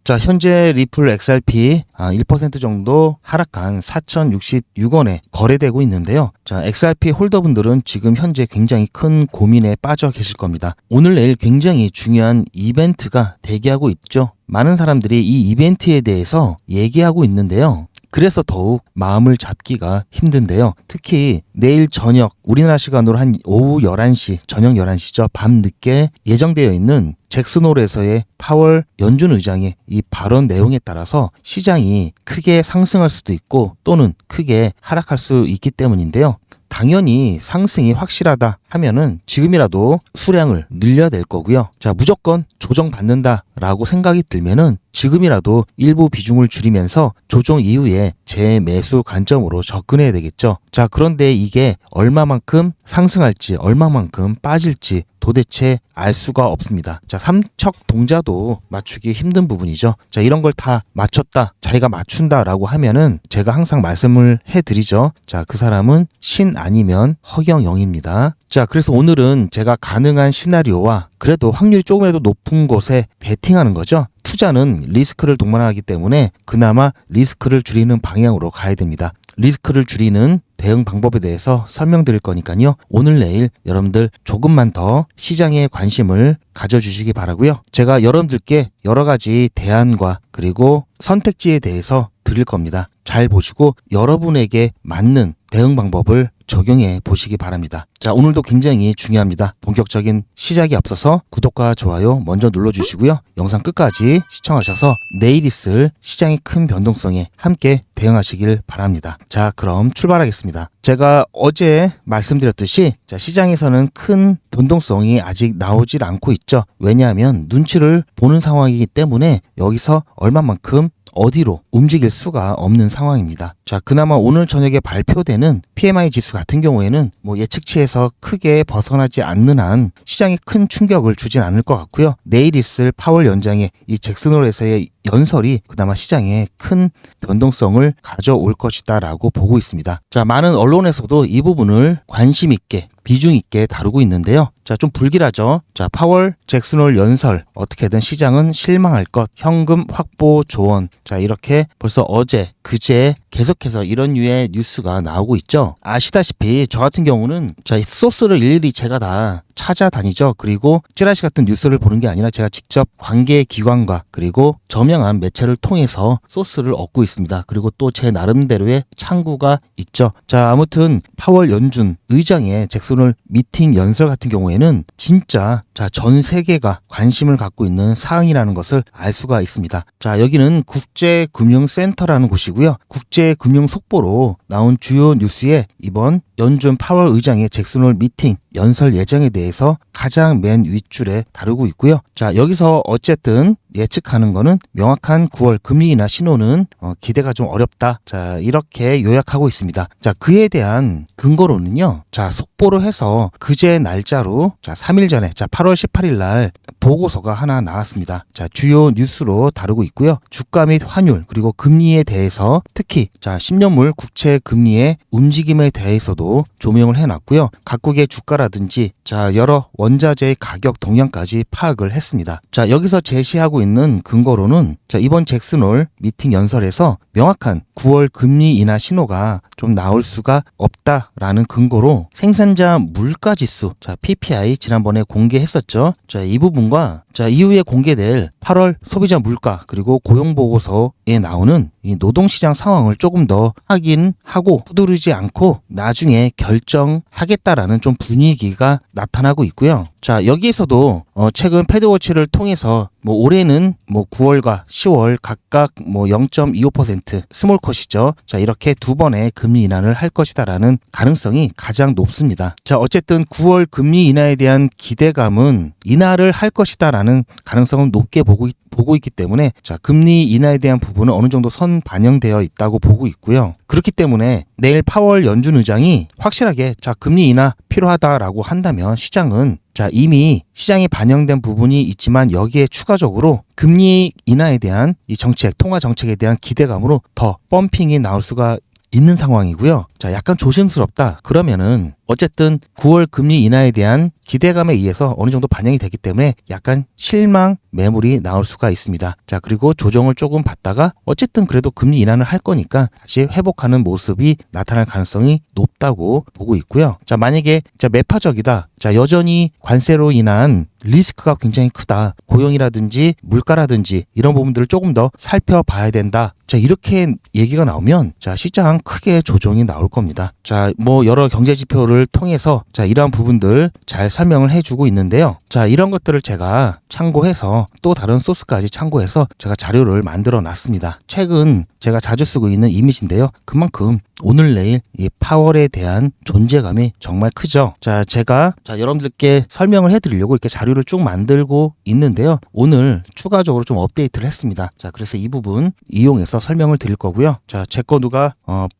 자, 현재 리플 XRP 1% 정도 하락한 4,066원에 거래되고 있는데요. 자, XRP 홀더분들은 지금 현재 굉장히 큰 고민에 빠져 계실 겁니다. 오늘 내일 굉장히 중요한 이벤트가 대기하고 있죠. 많은 사람들이 이 이벤트에 대해서 얘기하고 있는데요. 그래서 더욱 마음을 잡기가 힘든데요. 특히 내일 저녁 우리나라 시간으로 한 오후 11시, 저녁 11시죠. 밤늦게 예정되어 있는 잭슨홀에서의 파월 연준 의장의 이 발언 내용에 따라서 시장이 크게 상승할 수도 있고 또는 크게 하락할 수 있기 때문인데요. 당연히 상승이 확실하다 하면은 지금이라도 수량을 늘려야 될 거고요. 자, 무조건 조정받는다라고 생각이 들면은 지금이라도 일부 비중을 줄이면서 조정 이후에 재매수 관점으로 접근해야 되겠죠. 자, 그런데 이게 얼마만큼 상승할지 얼마만큼 빠질지 도대체 알 수가 없습니다. 자, 삼척 동자도 맞추기 힘든 부분이죠. 자, 이런 걸 다 맞췄다, 자기가 맞춘다라고 하면은 제가 항상 말씀을 해드리죠. 자, 그 사람은 신 아니면 허경영입니다. 자, 그래서 오늘은 제가 가능한 시나리오와 그래도 확률이 조금이라도 높은 곳에 베팅하는 거죠. 투자는 리스크를 동반하기 때문에 그나마 리스크를 줄이는 방향으로 가야 됩니다. 리스크를 줄이는 대응 방법에 대해서 설명드릴 거니까요. 오늘 내일 여러분들 조금만 더 시장에 관심을 가져주시기 바라고요. 제가 여러분들께 여러 가지 대안과 그리고 선택지에 대해서 드릴 겁니다. 잘 보시고 여러분에게 맞는 대응 방법을 적용해 보시기 바랍니다. 자, 오늘도 굉장히 중요합니다. 본격적인 시작에 앞서서 구독과 좋아요 먼저 눌러주시고요. 영상 끝까지 시청하셔서 내일 있을 시장의 큰 변동성에 함께 대응하시길 바랍니다. 자, 그럼 출발하겠습니다. 제가 어제 말씀드렸듯이 자, 시장에서는 큰 변동성이 아직 나오질 않고 있죠. 왜냐하면 눈치를 보는 상황이기 때문에 여기서 얼마만큼 어디로 움직일 수가 없는 상황입니다. 자, 그나마 오늘 저녁에 발표되는 PMI 지수 같은 경우에는 예측치에서 크게 벗어나지 않는 한 시장에 큰 충격을 주진 않을 것 같고요. 내일 있을 파월 연장의 이 잭슨홀에서의 연설이 그나마 시장에 큰 변동성을 가져올 것이다라고 보고 있습니다. 자, 많은 언론에서도 이 부분을 관심 있게 비중 있게 다루고 있는데요. 자, 좀 불길하죠. 자, 파월 잭슨홀 연설 어떻게든 시장은 실망할 것, 현금 확보 조언. 자, 이렇게 벌써 어제 그제 계속해서 이런 류의 뉴스가 나오고 있죠. 아시다시피 저 같은 경우는 자, 이 소스를 일일이 제가 다 찾아다니죠. 그리고 찌라시 같은 뉴스를 보는 게 아니라 제가 직접 관계 기관과 그리고 저명한 매체를 통해서 소스를 얻고 있습니다. 그리고 또 제 나름대로의 창구가 있죠. 자, 아무튼 파월 연준 의장의 잭슨홀 미팅 연설 같은 경우에는 진짜 자, 전 세계가 관심을 갖고 있는 사항이라는 것을 알 수가 있습니다. 자, 여기는 국제금융센터라는 곳이고요. 국제금융 속보로 나온 주요 뉴스에 이번 연준 파월 의장의 잭슨홀 미팅 연설 예정에 대해서 가장 맨 윗줄에 다루고 있고요. 자, 여기서 어쨌든 예측하는 거는 명확한 9월 금리 인하 신호는 기대가 좀 어렵다. 자, 이렇게 요약하고 있습니다. 자, 그에 대한 근거로는요. 자, 속보로 해서 그제 날짜로 자, 3일 전에 자, 8월 18일 날 보고서가 하나 나왔습니다. 자, 주요 뉴스로 다루고 있고요. 주가 및 환율 그리고 금리에 대해서 특히 자, 10년물 국채 금리의 움직임에 대해서도 조명을 해놨고요. 각국의 주가라든지 자, 여러 원자재의 가격 동향까지 파악을 했습니다. 자, 여기서 제시하고 있는 근거로는 자, 이번 잭슨홀 미팅 연설에서 명확한 9월 금리 인하 신호가 좀 나올 수가 없다라는 근거로 생산자 물가 지수 자, PPI 지난번에 공개했었죠. 자, 이 부분과 자, 이후에 공개될 8월 소비자 물가 그리고 고용 보고서에 나오는 이 노동시장 상황을 조금 더 확인하고 서두르지 않고 나중에 결정하겠다라는 좀 분위기가 나타나고 있고요. 자, 여기에서도 최근 패드워치를 통해서 올해는 9월과 10월 각각 0.25% 스몰컷이죠. 자, 이렇게 두 번의 금리 인하를 할 것이다라는 가능성이 가장 높습니다. 자, 어쨌든 9월 금리 인하에 대한 기대감은 인하를 할 것이다라는 가능성은 높게 보고 있기 때문에 자, 금리 인하에 대한 부분은 어느 정도 선 반영되어 있다고 보고 있고요. 그렇기 때문에 내일 파월 연준 의장이 확실하게 자, 금리 인하 필요하다라고 한다면 시장은 자, 이미 시장에 반영된 부분이 있지만 여기에 추가적으로 금리 인하에 대한 이 정책, 통화 정책에 대한 기대감으로 더 펌핑이 나올 수가 있는 상황이고요. 자, 약간 조심스럽다. 그러면은 어쨌든 9월 금리 인하에 대한 기대감에 의해서 어느 정도 반영이 됐기 때문에 약간 실망 매물이 나올 수가 있습니다. 자, 그리고 조정을 조금 받다가 어쨌든 그래도 금리 인하를 할 거니까 다시 회복하는 모습이 나타날 가능성이 높다고 보고 있고요. 자, 만약에 매파적이다. 자, 여전히 관세로 인한 리스크가 굉장히 크다. 고용이라든지 물가라든지 이런 부분들을 조금 더 살펴봐야 된다. 자, 이렇게 얘기가 나오면 자, 시장 크게 조정이 나올 겁니다. 자, 뭐 여러 경제 지표를 통해서 자, 이러한 부분들 잘 설명을 해주고 있는데요. 자, 이런 것들을 제가 참고해서 또 다른 소스까지 참고해서 제가 자료를 만들어 놨습니다. 책은 제가 자주 쓰고 있는 이미지인데요. 그만큼 오늘 내일 이 파월에 대한 존재감이 정말 크죠. 자, 제가 여러분들께 설명을 해드리려고 이렇게 자료를 쭉 만들고 있는데요. 오늘 추가적으로 좀 업데이트를 했습니다. 자, 그래서 이 부분 이용해서 설명을 드릴 거고요. 자, 제 거 누가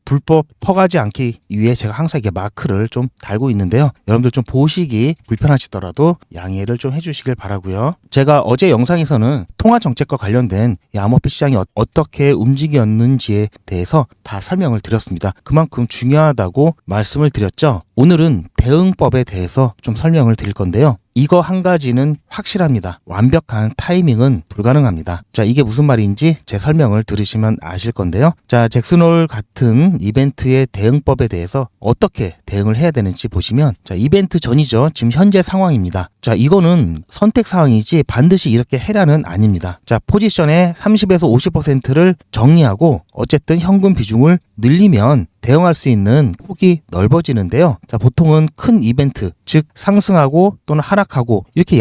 불법 퍼가지 않기 위해 제가 항상 이렇게 마크를 좀 달고 있는데요. 여러분들 좀 보시기 불편하시더라도 양해를 좀 해주시길 바라고요. 제가 어제 영상에서는 통화정책과 관련된 이 암호화폐 시장이 어떻게 움직였는지에 대해서 다 설명을 드렸습니다. 그만큼 중요하다고 말씀을 드렸죠. 오늘은 대응법에 대해서 좀 설명을 드릴 건데요. 이거 한 가지는 확실합니다. 완벽한 타이밍은 불가능합니다. 자, 이게 무슨 말인지 제 설명을 들으시면 아실 건데요. 자, 잭슨홀 같은 이벤트의 대응법에 대해서 어떻게 대응을 해야 되는지 보시면 자, 이벤트 전이죠. 지금 현재 상황입니다. 자, 이거는 선택 사항이지 반드시 이렇게 해라는 아닙니다. 자, 포지션의 30에서 50%를 정리하고 어쨌든 현금 비중을 늘리면 대응할 수 있는 폭이 넓어지는데요. 자, 보통은 큰 이벤트, 즉 상승하고 또는 하락하고 이렇게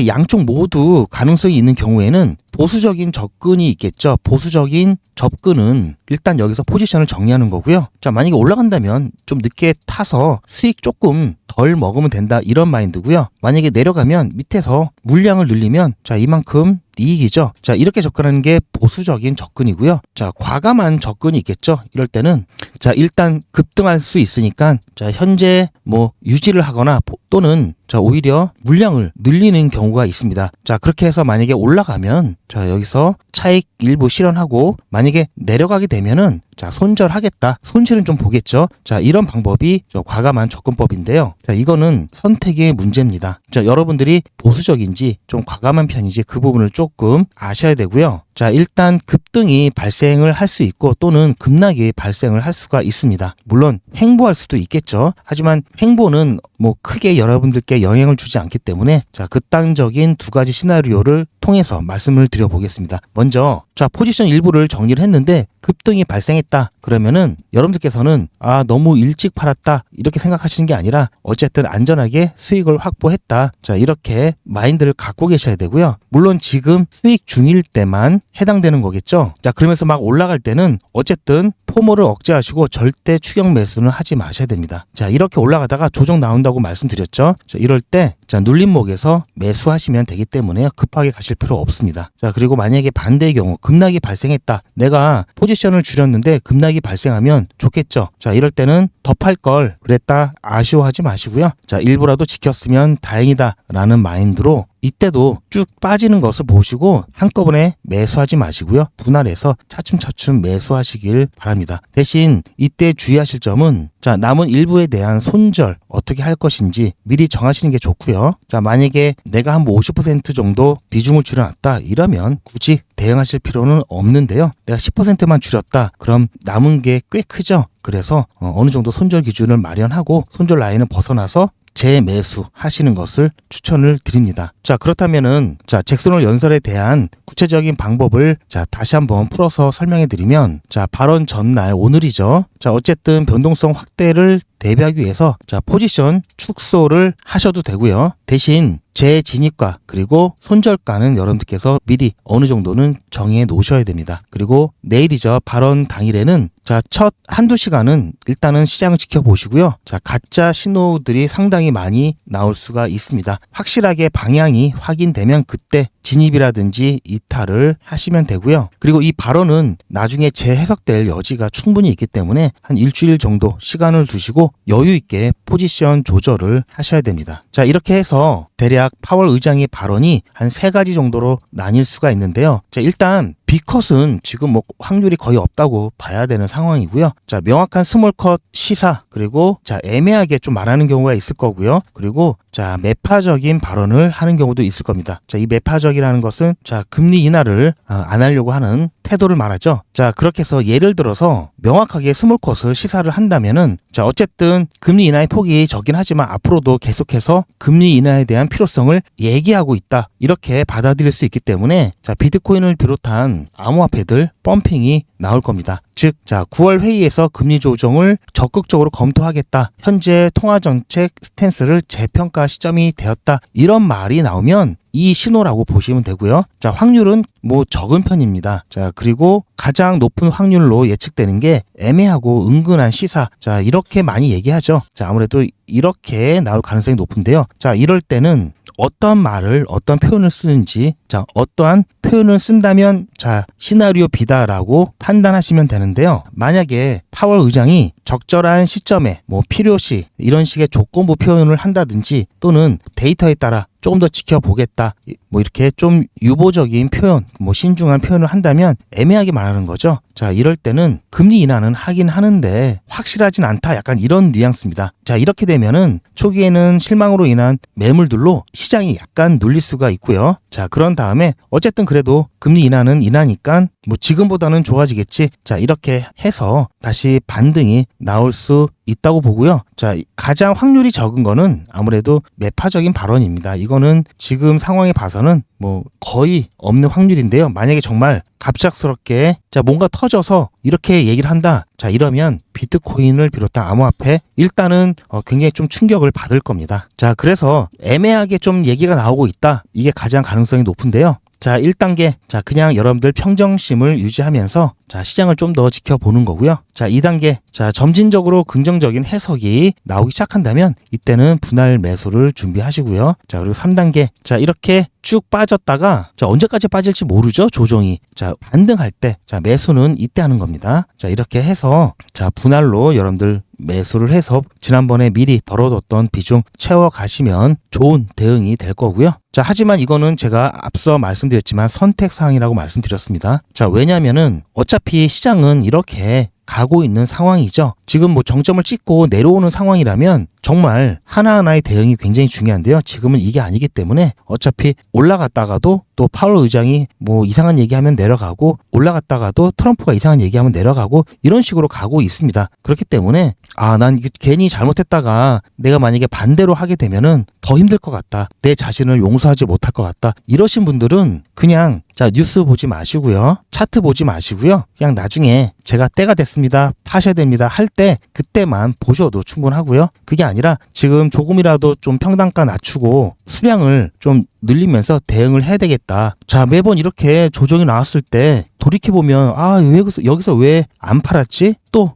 양쪽 모두 가능성이 있는 경우에는 보수적인 접근이 있겠죠. 보수적인 접근은 일단 여기서 포지션을 정리하는 거고요. 자, 만약에 올라간다면 좀 늦게 타서 수익 조금 덜 먹으면 된다 이런 마인드고요. 만약에 내려가면 밑에서 물량을 늘리면 자, 이만큼 이익이죠. 자, 이렇게 접근하는 게 보수적인 접근이고요. 자, 과감한 접근이 있겠죠. 이럴 때는 자, 일단 급등할 수 있으니까 자, 현재 뭐 유지를 하거나 또는 자, 오히려 물량을 늘리는 경우가 있습니다. 자, 그렇게 해서 만약에 올라가면 자, 여기서 차익 일부 실현하고 만약에 내려가게 되면은 자, 손절하겠다. 손실은 좀 보겠죠. 자, 이런 방법이 과감한 접근법인데요. 자, 이거는 선택의 문제입니다. 자, 여러분들이 보수적인지 좀 과감한 편인지 그 부분을 조금 아셔야 되고요. 자, 일단 급등이 발생을 할 수 있고 또는 급락이 발생을 할 수가 있습니다. 물론 횡보할 수도 있겠죠. 하지만 횡보는 뭐 크게 여러분들께 영향을 주지 않기 때문에 자, 극단적인 두 가지 시나리오를 통해서 말씀을 드려보겠습니다. 먼저 자, 포지션 일부를 정리를 했는데 급등이 발생했다. 그러면은 여러분들께서는 아, 너무 일찍 팔았다 이렇게 생각하시는 게 아니라 어쨌든 안전하게 수익을 확보했다. 자, 이렇게 마인드를 갖고 계셔야 되고요. 물론 지금 수익 중일 때만 해당되는 거겠죠. 자, 그러면서 막 올라갈 때는 어쨌든 포모를 억제하시고 절대 추격 매수는 하지 마셔야 됩니다. 자, 이렇게 올라가다가 조정 나온다고 말씀드렸죠. 자, 이럴 때 자, 눌림목에서 매수하시면 되기 때문에 급하게 가실 필요 없습니다. 자, 그리고 만약에 반대의 경우 급락이 발생했다. 내가 포지션을 줄였는데 급락이 발생하면 좋겠죠. 자, 이럴 때는 더 팔 걸 그랬다 아쉬워하지 마시고요. 자, 일부라도 지켰으면 다행이다 라는 마인드로 이때도 쭉 빠지는 것을 보시고 한꺼번에 매수하지 마시고요. 분할해서 차츰차츰 매수하시길 바랍니다. 대신 이때 주의하실 점은 자, 남은 일부에 대한 손절 어떻게 할 것인지 미리 정하시는 게 좋고요. 자, 만약에 내가 한 50% 정도 비중을 줄여놨다 이러면 굳이 대응하실 필요는 없는데요. 내가 10%만 줄였다 그럼 남은 게 꽤 크죠. 그래서 어느 정도 손절 기준을 마련하고 손절 라인을 벗어나서 재매수 하시는 것을 추천을 드립니다. 자, 그렇다면은 자, 잭슨홀 연설에 대한 구체적인 방법을 자, 다시 한번 풀어서 설명해 드리면 자, 발언 전날 오늘이죠. 자, 어쨌든 변동성 확대를 대비하기 위해서 자, 포지션 축소를 하셔도 되고요. 대신 재진입가 그리고 손절가는 여러분들께서 미리 어느 정도는 정해 놓으셔야 됩니다. 그리고 내일이죠. 발언 당일에는 자, 첫 한두 시간은 일단은 시장을 지켜보시고요. 자, 가짜 신호들이 상당히 많이 나올 수가 있습니다. 확실하게 방향이 확인되면 그때 진입이라든지 이탈을 하시면 되고요. 그리고 이 발언은 나중에 재해석될 여지가 충분히 있기 때문에 한 일주일 정도 시간을 두시고 여유 있게 포지션 조절을 하셔야 됩니다. 자, 이렇게 해서 대략 파월 의장의 발언이 한 3가지 정도로 나뉠 수가 있는데요. 자, 일단 B컷은 지금 뭐 확률이 거의 없다고 봐야 되는 상황이고요. 자, 명확한 스몰컷 시사 그리고 자, 애매하게 좀 말하는 경우가 있을 거고요. 그리고 자, 매파적인 발언을 하는 경우도 있을 겁니다. 자, 이 매파적이라는 것은 자, 금리 인하를 안 하려고 하는 태도를 말하죠. 자, 그렇게 해서 예를 들어서 명확하게 스몰컷을 시사를 한다면은 자, 어쨌든 금리 인하의 폭이 적긴 하지만 앞으로도 계속해서 금리 인하에 대한 필요성을 얘기하고 있다. 이렇게 받아들일 수 있기 때문에 자, 비트코인을 비롯한 암호화폐들 펌핑이 나올 겁니다. 즉, 자, 9월 회의에서 금리 조정을 적극적으로 검토하겠다. 현재 통화정책 스탠스를 재평가 시점이 되었다. 이런 말이 나오면 이 신호라고 보시면 되고요. 자, 확률은 뭐 적은 편입니다. 자, 그리고 가장 높은 확률로 예측되는 게 애매하고 은근한 시사. 자, 이렇게 많이 얘기하죠. 자, 아무래도 이렇게 나올 가능성이 높은데요. 자, 이럴 때는 어떤 말을 어떤 표현을 쓰는지 자, 어떠한 표현을 쓴다면 자, 시나리오 B다라고 판단하시면 되는데요. 만약에 파월 의장이 적절한 시점에 뭐 필요시 이런 식의 조건부 표현을 한다든지 또는 데이터에 따라 조금 더 지켜보겠다 뭐 이렇게 좀 유보적인 표현 뭐 신중한 표현을 한다면 애매하게 말하는 거죠. 자, 이럴 때는 금리 인하는 하긴 하는데 확실하진 않다 약간 이런 뉘앙스입니다. 자, 이렇게 되면은 초기에는 실망으로 인한 매물들로 시장이 약간 눌릴 수가 있고요. 자, 그런 다음에 어쨌든 그래도 금리 인하는 인하니까 뭐 지금보다는 좋아지겠지. 자, 이렇게 해서 다시 반등이 나올 수 있다고 보고요. 자, 가장 확률이 적은 거는 아무래도 매파적인 발언입니다. 이거는 지금 상황에 봐서는 뭐 거의 없는 확률인데요. 만약에 정말 갑작스럽게 자, 뭔가 터져서 이렇게 얘기를 한다. 자, 이러면 비트코인을 비롯한 암호화폐 일단은 굉장히 좀 충격을 받을 겁니다. 자, 그래서 애매하게 좀 얘기가 나오고 있다. 이게 가장 가능성이 높은데요. 자, 1단계. 자, 그냥 여러분들 평정심을 유지하면서 자, 시장을 좀 더 지켜보는 거고요. 자, 2단계. 자, 점진적으로 긍정적인 해석이 나오기 시작한다면 이때는 분할 매수를 준비하시고요. 자, 그리고 3단계. 자, 이렇게 쭉 빠졌다가 자, 언제까지 빠질지 모르죠. 조정이. 자, 반등할 때 자, 매수는 이때 하는 겁니다. 자, 이렇게 해서 자, 분할로 여러분들 매수를 해서 지난번에 미리 덜어뒀던 비중 채워가시면 좋은 대응이 될 거고요. 자, 하지만 이거는 제가 앞서 말씀드렸지만 선택사항이라고 말씀드렸습니다. 자, 왜냐면은 어차피 시장은 이렇게 가고 있는 상황이죠. 지금 뭐 정점을 찍고 내려오는 상황이라면 정말 하나하나의 대응이 굉장히 중요한데요. 지금은 이게 아니기 때문에 어차피 올라갔다가도 또 파월 의장이 뭐 이상한 얘기하면 내려가고 올라갔다가도 트럼프가 이상한 얘기하면 내려가고 이런 식으로 가고 있습니다. 그렇기 때문에 난 괜히 잘못했다가 내가 만약에 반대로 하게 되면은 더 힘들 것 같다. 내 자신을 용서하지 못할 것 같다. 이러신 분들은 그냥 자, 뉴스 보지 마시고요. 차트 보지 마시고요. 그냥 나중에 제가 때가 됐습니다. 파셔야 됩니다. 할 때 그때만 보셔도 충분하고요. 그게 아니라 지금 조금이라도 좀 평단가 낮추고 수량을 좀 늘리면서 대응을 해야 되겠다. 자, 매번 이렇게 조정이 나왔을 때 돌이켜보면 여기서 왜 안 팔았지? 또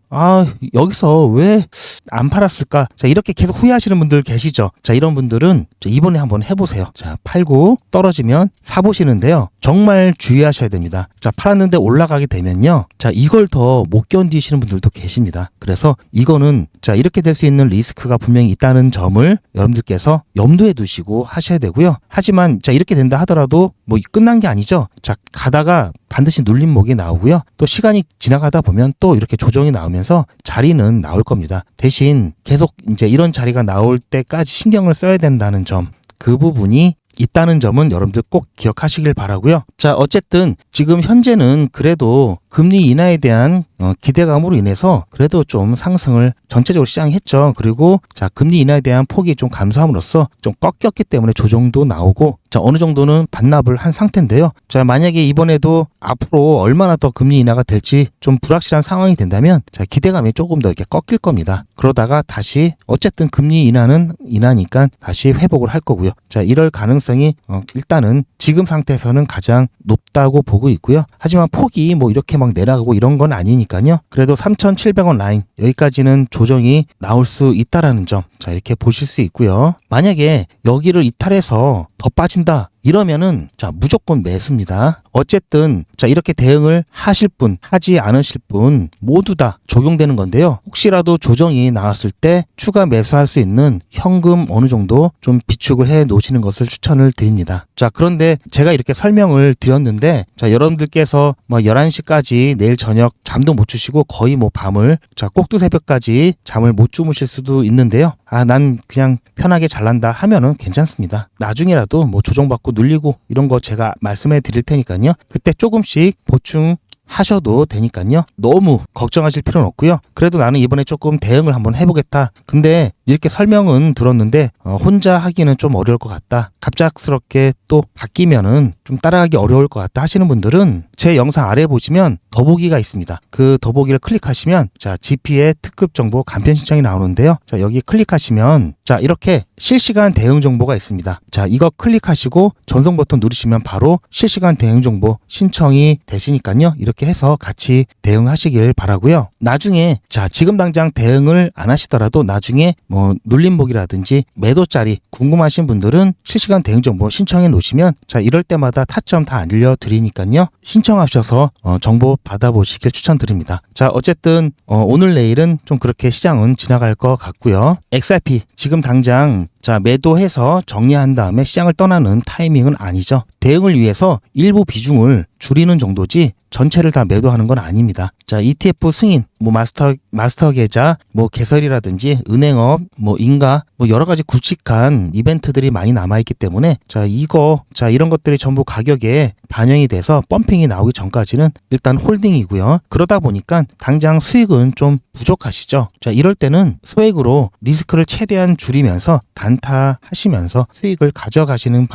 여기서 왜 안 팔았을까? 자, 이렇게 계속 후회하시는 분들 계시죠? 자, 이런 분들은 이번에 한번 해보세요. 자, 팔고 떨어지면 사보시는데요. 정말 주의하셔야 됩니다. 자, 팔았는데 올라가게 되면요. 자, 이걸 더 못 견디시는 분들도 계십니다. 그래서 이거는 자, 이렇게 될 수 있는 리스크가 분명히 있다는 점을 여러분들께서 염두에 두시고 하셔야 되고요. 하지만 자, 이렇게 된다 하더라도 뭐 끝난 게 아니죠. 자, 가다가 반드시 눌림목이 나오고요. 또 시간이 지나가다 보면 또 이렇게 조정이 나오면서 자리는 나올 겁니다. 대신 계속 이제 이런 자리가 나올 때까지 신경을 써야 된다는 점, 그 부분이 있다는 점은 여러분들 꼭 기억하시길 바라고요. 자, 어쨌든 지금 현재는 그래도 금리 인하에 대한 기대감으로 인해서 그래도 좀 상승을 전체적으로 시장이 했죠. 그리고 자, 금리 인하에 대한 폭이 좀 감소함으로써 좀 꺾였기 때문에 조정도 나오고 자, 어느 정도는 반납을 한 상태인데요. 자, 만약에 이번에도 앞으로 얼마나 더 금리 인하가 될지 좀 불확실한 상황이 된다면 자, 기대감이 조금 더 이렇게 꺾일 겁니다. 그러다가 다시 어쨌든 금리 인하는 인하니까 다시 회복을 할 거고요. 자, 이럴 가능성이 일단은 지금 상태에서는 가장 높다고 보고 있고요. 하지만 폭이 뭐 이렇게 막 내려가고 이런 건 아니니까요. 그래도 3,700원 라인 여기까지는 조정이 나올 수 있다라는 점 자, 이렇게 보실 수 있고요. 만약에 여기를 이탈해서 더 빠진다 이러면은 자 무조건 매수입니다. 어쨌든 자 이렇게 대응을 하실 분, 하지 않으실 분 모두 다 적용되는 건데요. 혹시라도 조정이 나왔을 때 추가 매수할 수 있는 현금 어느 정도 좀 비축을 해 놓으시는 것을 추천을 드립니다. 자 그런데 제가 이렇게 설명을 드렸는데 자 여러분들께서 뭐 11시까지 내일 저녁 잠도 못 주시고 거의 뭐 밤을 자 꼭두 새벽까지 잠을 못 주무실 수도 있는데요. 난 그냥 편하게 잘난다 하면은 괜찮습니다. 나중에라도 뭐 조정받고 눌리고 이런 거 제가 말씀해 드릴 테니까요. 그때 조금씩 보충 하셔도 되니까요. 너무 걱정하실 필요는 없고요. 그래도 나는 이번에 조금 대응을 한번 해보겠다. 근데 이렇게 설명은 들었는데 혼자 하기는 좀 어려울 것 같다. 갑작스럽게 또 바뀌면은 좀 따라가기 어려울 것 같다 하시는 분들은 제 영상 아래에 보시면 더보기가 있습니다. 그 더보기를 클릭하시면 자 GP의 특급 정보 간편 신청이 나오는데요. 자 여기 클릭하시면 자 이렇게 실시간 대응 정보가 있습니다. 자 이거 클릭하시고 전송 버튼 누르시면 바로 실시간 대응 정보 신청이 되시니까요. 이렇게 해서 같이 대응하시길 바라고요. 나중에 자 지금 당장 대응을 안 하시더라도 나중에 뭐 눌림목이라든지 매도짜리 궁금하신 분들은 실시간 대응 정보 신청해 놓으시면 자 이럴 때마다 타점 다 알려드리니까요. 신청하셔서 정보 받아보시길 추천드립니다. 자 어쨌든 오늘 내일은 좀 그렇게 시장은 지나갈 것 같고요. XRP 지금 당장 자 매도해서 정리한 다음에 시장을 떠나는 타이밍은 아니죠. 대응을 위해서 일부 비중을 줄이는 정도지 전체를 다 매도하는 건 아닙니다. 자 ETF 승인, 뭐 마스터 계좌, 뭐 개설이라든지 은행업, 뭐 인가, 뭐 여러 가지 굵직한 이벤트들이 많이 남아있기 때문에 자 이런 것들이 전부 가격에 반영이 돼서 펌핑이 나오기 전까지는 일단 홀딩이고요. 그러다 보니까 당장 수익은 좀 부족하시죠. 자 이럴 때는 소액으로 리스크를 최대한 줄이면서 단타 하시면서 수익을 가져가시는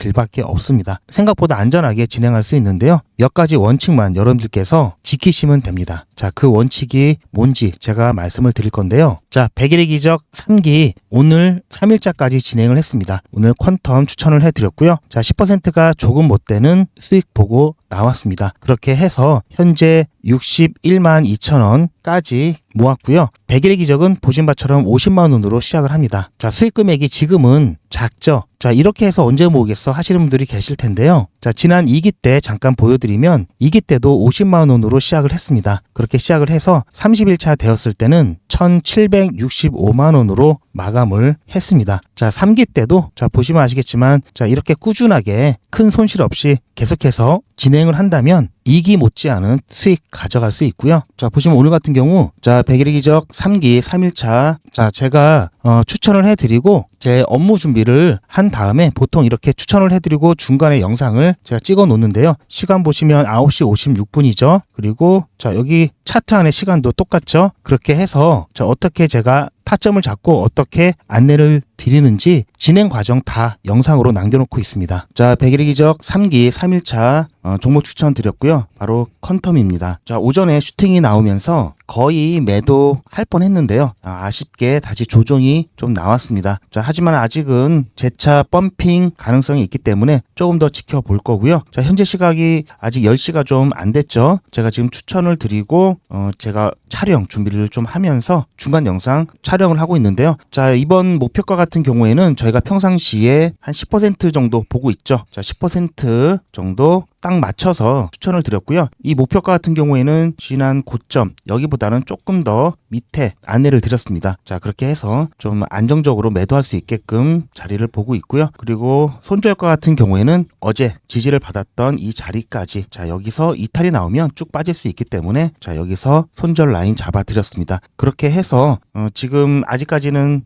길밖에 없습니다. 생각보다 안전하게 진행할 수 있는데요. 몇 가지 원칙만 여러분들께서 지키시면 됩니다. 자, 그 원칙이 뭔지 제가 말씀을 드릴 건데요. 자, 100일의 기적 3기 오늘 3일차까지 진행을 했습니다. 오늘 퀀텀 추천을 해드렸고요. 자, 10%가 조금 못 되는 수익 보고 나왔습니다. 그렇게 해서 현재 61만 2천 원까지 모았고요. 100일의 기적은 보신 바처럼 50만 원으로 시작을 합니다. 자, 수익 금액이 지금은 작죠. 자, 이렇게 해서 언제 모으겠어 하시는 분들이 계실 텐데요. 자, 지난 2기 때 잠깐 보여드리면 2기 때도 50만 원으로 시작을 했습니다. 그렇게 시작을 해서 30일차 되었을 때는 1765만 원으로 마감을 했습니다. 자, 3기 때도 자, 보시면 아시겠지만 자, 이렇게 꾸준하게 큰 손실 없이 계속해서 진행을 한다면 2기 못지않은 수익 가져갈 수 있고요. 자, 보시면 오늘 같은 경우 자, 100일의 기적 3기 3일차 자, 제가 추천을 해드리고 제 업무 준비를 한 다음에 보통 이렇게 추천을 해드리고 중간에 영상을 제가 찍어 놓는데요. 시간 보시면 9시 56분이죠. 그리고 자, 여기 차트 안에 시간도 똑같죠. 그렇게 해서 자, 어떻게 제가 타점을 잡고 어떻게 안내를 드리는지 진행 과정 다 영상으로 남겨놓고 있습니다. 자, 100일의 기적 3기 3일차 종목 추천 드렸고요. 바로 퀀텀입니다. 자, 오전에 슈팅이 나오면서 거의 매도할 뻔했는데요. 아쉽게 다시 조정이 좀 나왔습니다. 자, 하지만 아직은 재차 펌핑 가능성이 있기 때문에 조금 더 지켜볼 거고요. 자, 현재 시각이 아직 10시가 좀 안 됐죠. 제가 지금 추천을 드리고 제가 촬영 준비를 좀 하면서 중간 영상 촬영을 하고 있는데요. 자, 이번 목표가 같은 경우에는 저희가 평상시에 한 10% 정도 보고 있죠. 자, 10% 정도 딱 맞춰서 추천을 드렸고요. 이 목표가 같은 경우에는 지난 고점 여기보다는 조금 더 밑에 안내를 드렸습니다. 자, 그렇게 해서 좀 안정적으로 매도할 수 있게끔 자리를 보고 있고요. 그리고 손절가 같은 경우에는 어제 지지를 받았던 이 자리까지 자, 여기서 이탈이 나오면 쭉 빠질 수 있기 때문에 자, 여기서 손절 라인 잡아 드렸습니다. 그렇게 해서 지금 아직까지는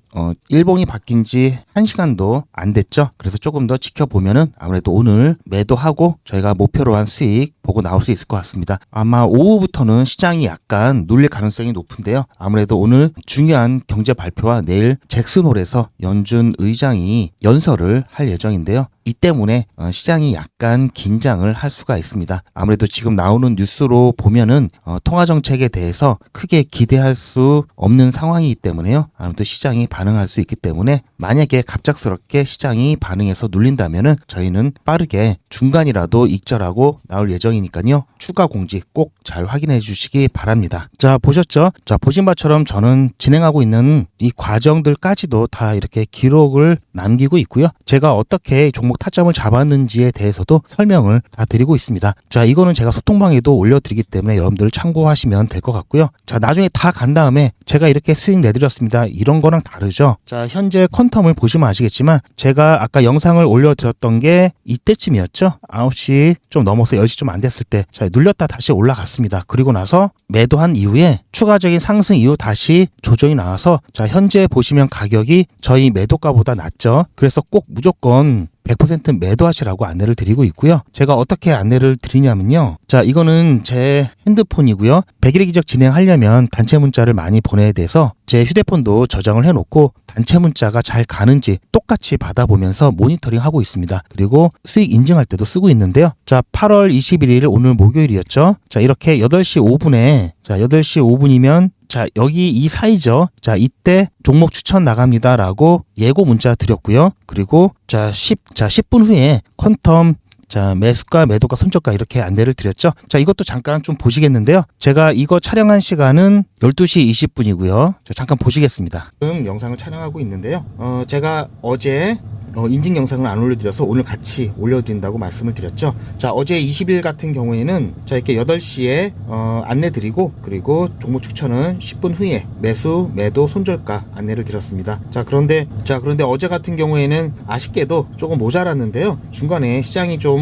일봉이 바뀐 지 1시간도 안 됐죠. 그래서 조금 더 지켜보면은 아무래도 오늘 매도하고 저희가 목표로 한 수익 보고 나올 수 있을 것 같습니다. 아마 오후부터는 시장이 약간 눌릴 가능성이 높은데요. 아무래도 오늘 중요한 경제 발표와 내일 잭슨홀에서 연준 의장이 연설을 할 예정인데요. 이 때문에 시장이 약간 긴장을 할 수가 있습니다. 아무래도 지금 나오는 뉴스로 보면은 통화정책에 대해서 크게 기대할 수 없는 상황이기 때문에요. 아무래도 시장이 반응할 수 있기 때문에 만약에 갑작스럽게 시장이 반응해서 눌린다면은 저희는 빠르게 중간이라도 익절하고 나올 예정이니까요. 추가 공지 꼭 잘 확인해 주시기 바랍니다. 자, 보셨죠? 자, 보신 바처럼 저는 진행하고 있는 이 과정들까지도 다 이렇게 기록을 남기고 있고요. 제가 어떻게 종목 어떻게 타점을 잡았는지에 대해서도 설명을 다 드리고 있습니다. 자, 이거는 제가 소통방에도 올려드리기 때문에 여러분들 참고하시면 될 것 같고요. 자, 나중에 다 간 다음에 제가 이렇게 수익 내드렸습니다. 이런 거랑 다르죠. 자, 현재 퀀텀을 보시면 아시겠지만 제가 아까 영상을 올려드렸던 게 이때쯤이었죠. 9시 좀 넘어서 10시 좀 안 됐을 때 자, 눌렸다 다시 올라갔습니다. 그리고 나서 매도한 이후에 추가적인 상승 이후 다시 조정이 나와서 자, 현재 보시면 가격이 저희 매도가보다 낮죠. 그래서 꼭 무조건 100% 매도하시라고 안내를 드리고 있고요. 제가 어떻게 안내를 드리냐면요. 자, 이거는 제 핸드폰이고요. 100일의 기적 진행하려면 단체 문자를 많이 보내야 돼서 제 휴대폰도 저장을 해놓고 단체 문자가 잘 가는지 똑같이 받아보면서 모니터링 하고 있습니다. 그리고 수익 인증할 때도 쓰고 있는데요. 자, 8월 21일 오늘 목요일이었죠. 자, 이렇게 8시 5분에 자, 8시 5분이면 자, 여기 이 사이죠. 자, 이때 종목 추천 나갑니다라고 예고 문자 드렸고요. 그리고 자, 10분 후에 퀀텀 자, 매수가, 매도가, 손절가 이렇게 안내를 드렸죠. 자, 이것도 잠깐 좀 보시겠는데요. 제가 이거 촬영한 시간은 12시 20분이고요. 자, 잠깐 보시겠습니다. 지금 영상을 촬영하고 있는데요. 제가 어제 인증 영상을 안 올려드려서 오늘 같이 올려드린다고 말씀을 드렸죠. 자, 어제 20일 같은 경우에는 자, 이렇게 8시에 안내 드리고 그리고 종목 추천은 10분 후에 매수, 매도, 손절가 안내를 드렸습니다. 자, 그런데 어제 같은 경우에는 아쉽게도 조금 모자랐는데요. 중간에 시장이 좀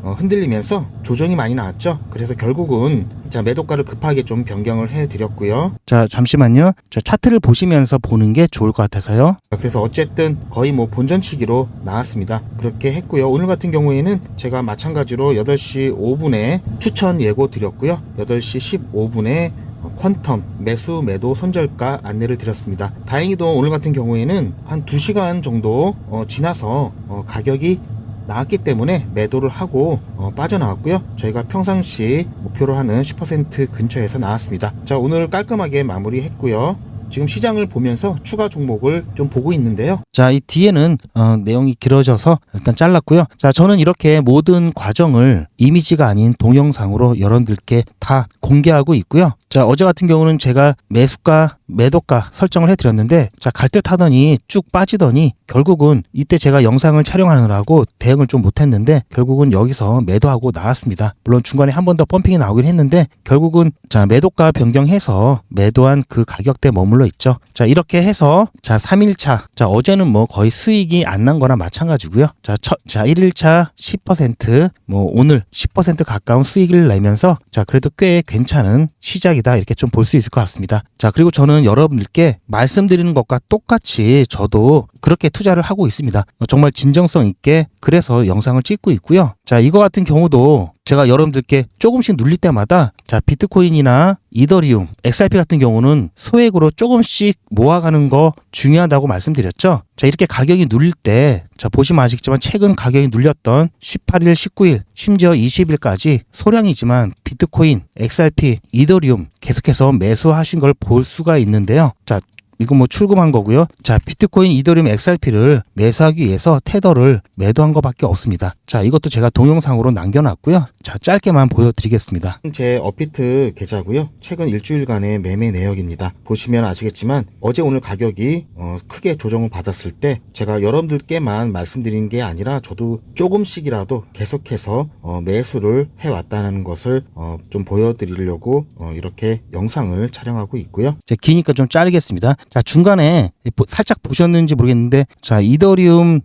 흔들리면서 조정이 많이 나왔죠. 그래서 결국은 자, 매도가를 급하게 좀 변경을 해드렸고요. 자, 잠시만요. 자, 차트를 보시면서 보는 게 좋을 것 같아서요. 자, 그래서 어쨌든 거의 뭐 본전치기로 나왔습니다. 그렇게 했고요. 오늘 같은 경우에는 제가 마찬가지로 8시 5분에 추천 예고 드렸고요. 8시 15분에 퀀텀 매수 매도 손절가 안내를 드렸습니다. 다행히도 오늘 같은 경우에는 한 2시간 정도 지나서 가격이 나왔기 때문에 매도를 하고 빠져나왔고요. 저희가 평상시 목표로 하는 10% 근처에서 나왔습니다. 자, 오늘 깔끔하게 마무리했고요. 지금 시장을 보면서 추가 종목을 좀 보고 있는데요. 자, 이 뒤에는 내용이 길어져서 일단 잘랐고요. 자, 저는 이렇게 모든 과정을 이미지가 아닌 동영상으로 여러분들께 다 공개하고 있고요. 자, 어제 같은 경우는 제가 매수가, 매도가 설정을 해드렸는데 자, 갈 듯 하더니 쭉 빠지더니 결국은 이때 제가 영상을 촬영하느라고 대응을 좀 못했는데 결국은 여기서 매도하고 나왔습니다. 물론 중간에 한 번 더 펌핑이 나오긴 했는데 결국은 자, 매도가 변경해서 매도한 그 가격대 머물러 있죠. 자, 이렇게 해서 자, 3일차 자, 어제는 뭐 거의 수익이 안 난 거나 마찬가지고요. 자, 1일차 10% 뭐 오늘 10% 가까운 수익을 내면서 자, 그래도 꽤 괜찮은 시작이다 이렇게 좀 볼 수 있을 것 같습니다. 자, 그리고 저는 여러분들께 말씀드리는 것과 똑같이 저도 그렇게 투자를 하고 있습니다. 정말 진정성 있게 그래서 영상을 찍고 있고요. 자, 이거 같은 경우도 제가 여러분들께 조금씩 눌릴 때마다 자, 비트코인이나 이더리움, XRP 같은 경우는 소액으로 조금씩 모아가는 거 중요하다고 말씀드렸죠. 자, 이렇게 가격이 눌릴 때 자, 보시면 아시겠지만 최근 가격이 눌렸던 18일, 19일, 심지어 20일까지 소량이지만 비트코인, XRP, 이더리움 계속해서 매수하신 걸 볼 수가 있는데요. 자, 이거 뭐 출금한 거고요. 자, 비트코인, 이더리움, XRP를 매수하기 위해서 테더를 매도한 것밖에 없습니다. 자, 이것도 제가 동영상으로 남겨놨고요. 자, 짧게만 보여드리겠습니다. 제 업비트 계좌고요. 최근 일주일간의 매매 내역입니다. 보시면 아시겠지만 어제 오늘 가격이 크게 조정을 받았을 때 제가 여러분들께만 말씀드린 게 아니라 저도 조금씩이라도 계속해서 매수를 해왔다는 것을 좀 보여드리려고 이렇게 영상을 촬영하고 있고요. 이제 기니까 좀 자르겠습니다. 자, 중간에 살짝 보셨는지 모르겠는데 자, 이더리움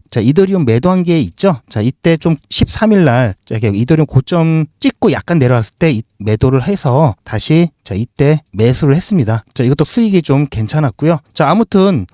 매도한 게 있죠. 자, 이때 좀 13일날 이더리움 고점 찍고 약간 내려왔을 때 매도를 해서 다시 자, 이때 매수를 했습니다. 자, 이것도 수익이 좀 괜찮았고요. 자, 아무튼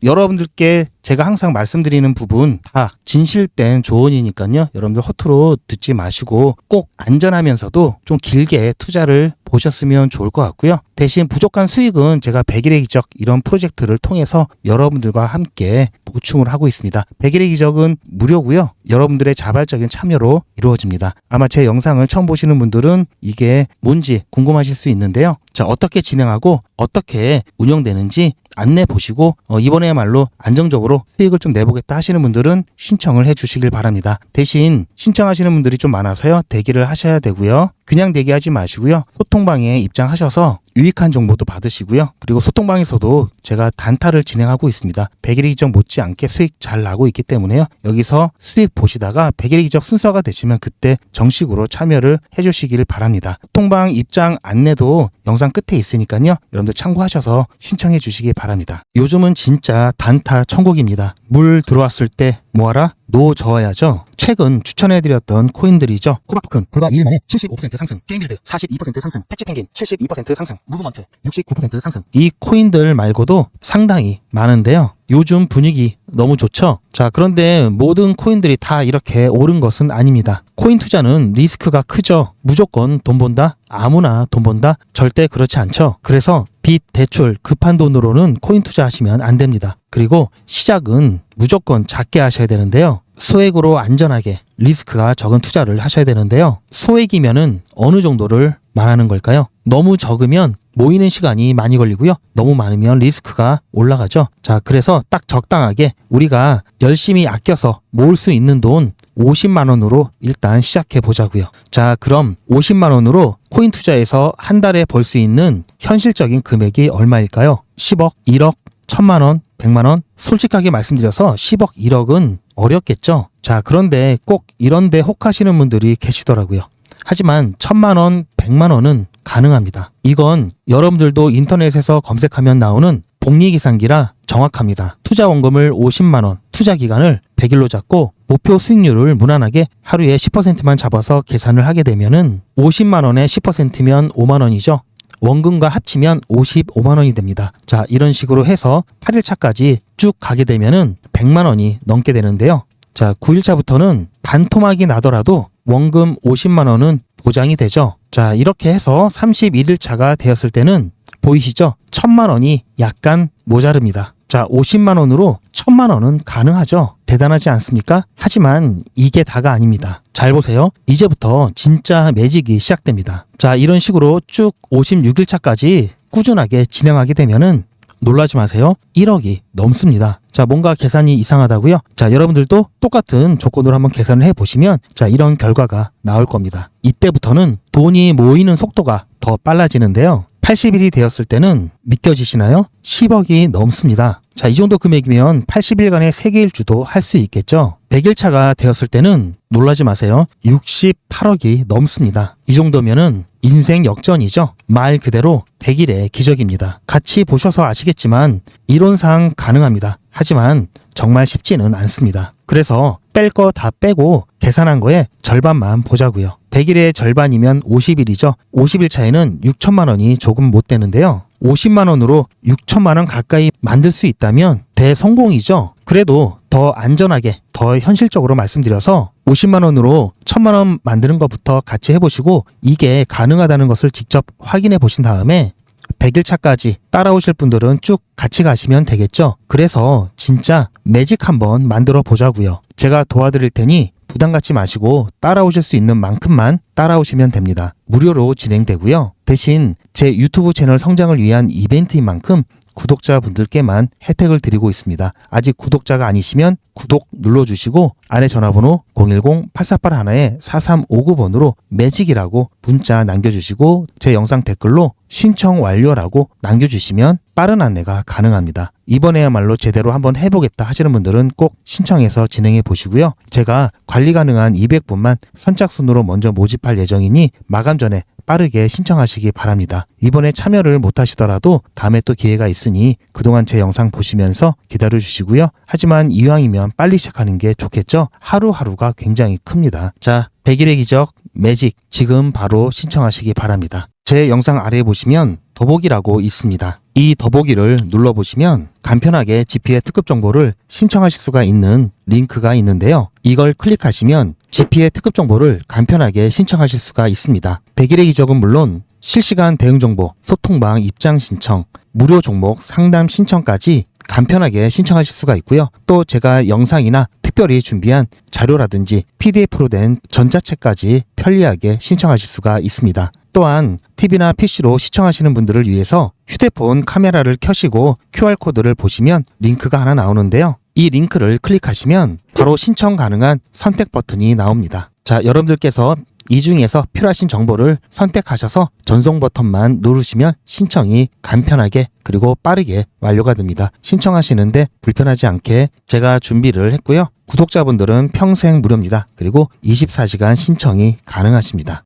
여러분들께 제가 항상 말씀드리는 부분 다 진실된 조언이니까요. 여러분들 허투루 듣지 마시고 꼭 안전하면서도 좀 길게 투자를 보셨으면 좋을 것 같고요. 대신 부족한 수익은 제가 100일의 기적 이런 프로젝트를 통해서 여러분들과 함께 보충을 하고 있습니다. 100일의 기적은 무료고요. 여러분들의 자발적인 참여로 이루어집니다. 아마 제 영상을 처음 보시는 분들은 이게 뭔지 궁금하실 수 있는데요. 자, 어떻게 진행하고 어떻게 운영되는지 안내 보시고 이번에야말로 안정적으로 수익을 좀 내보겠다 하시는 분들은 신청을 해 주시길 바랍니다. 대신 신청하시는 분들이 좀 많아서요. 대기를 하셔야 되고요. 그냥 대기하지 마시고요. 소통방에 입장하셔서 유익한 정보도 받으시고요. 그리고 소통방에서도 제가 단타를 진행하고 있습니다. 100일의 기적 못지않게 수익 잘 나고 있기 때문에요. 여기서 수익 보시다가 100일의 기적 순서가 되시면 그때 정식으로 참여를 해주시길 바랍니다. 소통방 입장 안내도 영상 끝에 있으니까요. 여러분들 참고하셔서 신청해 주시기 바랍니다. 요즘은 진짜 단타 천국입니다. 물 들어왔을 때 뭐하라? 노 저어야죠. 최근 추천해드렸던 코인들이죠. 코바토큰 불과 2일 만에 75% 상승, 게임빌드 42% 상승, 패치펭귄 72% 상승, 무브먼트 69% 상승. 이 코인들 말고도 상당히 많은데요. 요즘 분위기 너무 좋죠? 자, 그런데 모든 코인들이 다 이렇게 오른 것은 아닙니다. 코인 투자는 리스크가 크죠. 무조건 돈 번다? 아무나 돈 번다? 절대 그렇지 않죠. 그래서 빚, 대출, 급한 돈으로는 코인 투자하시면 안 됩니다. 그리고 시작은 무조건 작게 하셔야 되는데요. 소액으로 안전하게 리스크가 적은 투자를 하셔야 되는데요. 소액이면은 어느 정도를 말하는 걸까요? 너무 적으면 모이는 시간이 많이 걸리고요. 너무 많으면 리스크가 올라가죠. 자, 그래서 딱 적당하게 우리가 열심히 아껴서 모을 수 있는 돈 50만 원으로 일단 시작해 보자고요. 자, 그럼 50만 원으로 코인 투자에서 한 달에 벌 수 있는 현실적인 금액이 얼마일까요? 10억, 1억, 1000만 원, 100만 원? 솔직하게 말씀드려서 10억, 1억은 어렵겠죠. 자, 그런데 꼭 이런데 혹하시는 분들이 계시더라고요. 하지만 1000만 원, 100만 원은 가능합니다. 이건 여러분들도 인터넷에서 검색하면 나오는 복리계산기라 정확합니다. 투자 원금을 50만 원, 투자 기간을 100일로 잡고 목표 수익률을 무난하게 하루에 10%만 잡아서 계산을 하게 되면은 50만 원에 10%면 5만 원이죠. 원금과 합치면 55만 원이 됩니다. 자, 이런 식으로 해서 8일차까지 쭉 가게 되면은 100만 원이 넘게 되는데요. 자, 9일차부터는 반토막이 나더라도 원금 50만 원은 보장이 되죠. 자, 이렇게 해서 31일차가 되었을 때는 보이시죠? 1000만 원이 약간 모자릅니다. 자, 50만 원으로 1000만 원은 가능하죠. 대단하지 않습니까? 하지만 이게 다가 아닙니다. 잘 보세요. 이제부터 진짜 매직이 시작됩니다. 자, 이런 식으로 쭉 56일차까지 꾸준하게 진행하게 되면은 놀라지 마세요. 1억이 넘습니다. 자, 뭔가 계산이 이상하다고요? 자, 여러분들도 똑같은 조건으로 한번 계산을 해보시면 자, 이런 결과가 나올 겁니다. 이때부터는 돈이 모이는 속도가 더 빨라지는데요. 80일이 되었을 때는 믿겨지시나요? 10억이 넘습니다. 자, 이 정도 금액이면 80일간의 세계일주도 할 수 있겠죠. 100일차가 되었을 때는 놀라지 마세요. 68억이 넘습니다. 이 정도면은 인생 역전이죠. 말 그대로 100일의 기적입니다. 같이 보셔서 아시겠지만 이론상 가능합니다. 하지만 정말 쉽지는 않습니다. 그래서 뺄 거 다 빼고 계산한 거에 절반만 보자고요. 100일의 절반이면 50일이죠. 50일 차에는 6천만 원이 조금 못 되는데요. 50만 원으로 6천만 원 가까이 만들 수 있다면 대성공이죠. 그래도 더 안전하게, 더 현실적으로 말씀드려서 50만 원으로 1000만 원 만드는 것부터 같이 해보시고 이게 가능하다는 것을 직접 확인해 보신 다음에 100일 차까지 따라오실 분들은 쭉 같이 가시면 되겠죠. 그래서 진짜 매직 한번 만들어 보자고요. 제가 도와드릴 테니 부담 갖지 마시고 따라오실 수 있는 만큼만 따라오시면 됩니다. 무료로 진행되고요. 대신 제 유튜브 채널 성장을 위한 이벤트인 만큼 구독자분들께만 혜택을 드리고 있습니다. 아직 구독자가 아니시면 구독 눌러주시고 아래 전화번호 010-8481-4359번으로 매직이라고 문자 남겨주시고 제 영상 댓글로 신청 완료라고 남겨주시면 빠른 안내가 가능합니다. 이번에야말로 제대로 한번 해보겠다 하시는 분들은 꼭 신청해서 진행해 보시고요. 제가 관리 가능한 200분만 선착순으로 먼저 모집할 예정이니 마감 전에 빠르게 신청하시기 바랍니다. 이번에 참여를 못하시더라도 다음에 또 기회가 있으니 그동안 제 영상 보시면서 기다려주시고요. 하지만 이왕이면 빨리 시작하는 게 좋겠죠? 하루하루가 굉장히 큽니다. 자, 100일의 기적 매직 지금 바로 신청하시기 바랍니다. 제 영상 아래에 보시면 더보기라고 있습니다. 이 더보기를 눌러보시면 간편하게 GP의 특급 정보를 신청하실 수가 있는 링크가 있는데요. 이걸 클릭하시면 GP의 특급 정보를 간편하게 신청하실 수가 있습니다. 100일의 기적은 물론 실시간 대응 정보, 소통방 입장 신청, 무료 종목 상담 신청까지 간편하게 신청하실 수가 있고요. 또 제가 영상이나 특별히 준비한 자료라든지 PDF로 된 전자책까지 편리하게 신청하실 수가 있습니다. 또한 TV나 PC로 시청하시는 분들을 위해서 휴대폰 카메라를 켜시고 QR코드를 보시면 링크가 하나 나오는데요. 이 링크를 클릭하시면 바로 신청 가능한 선택 버튼이 나옵니다. 자, 여러분들께서 이 중에서 필요하신 정보를 선택하셔서 전송 버튼만 누르시면 신청이 간편하게 그리고 빠르게 완료가 됩니다. 신청하시는데 불편하지 않게 제가 준비를 했고요. 구독자분들은 평생 무료입니다. 그리고 24시간 신청이 가능하십니다.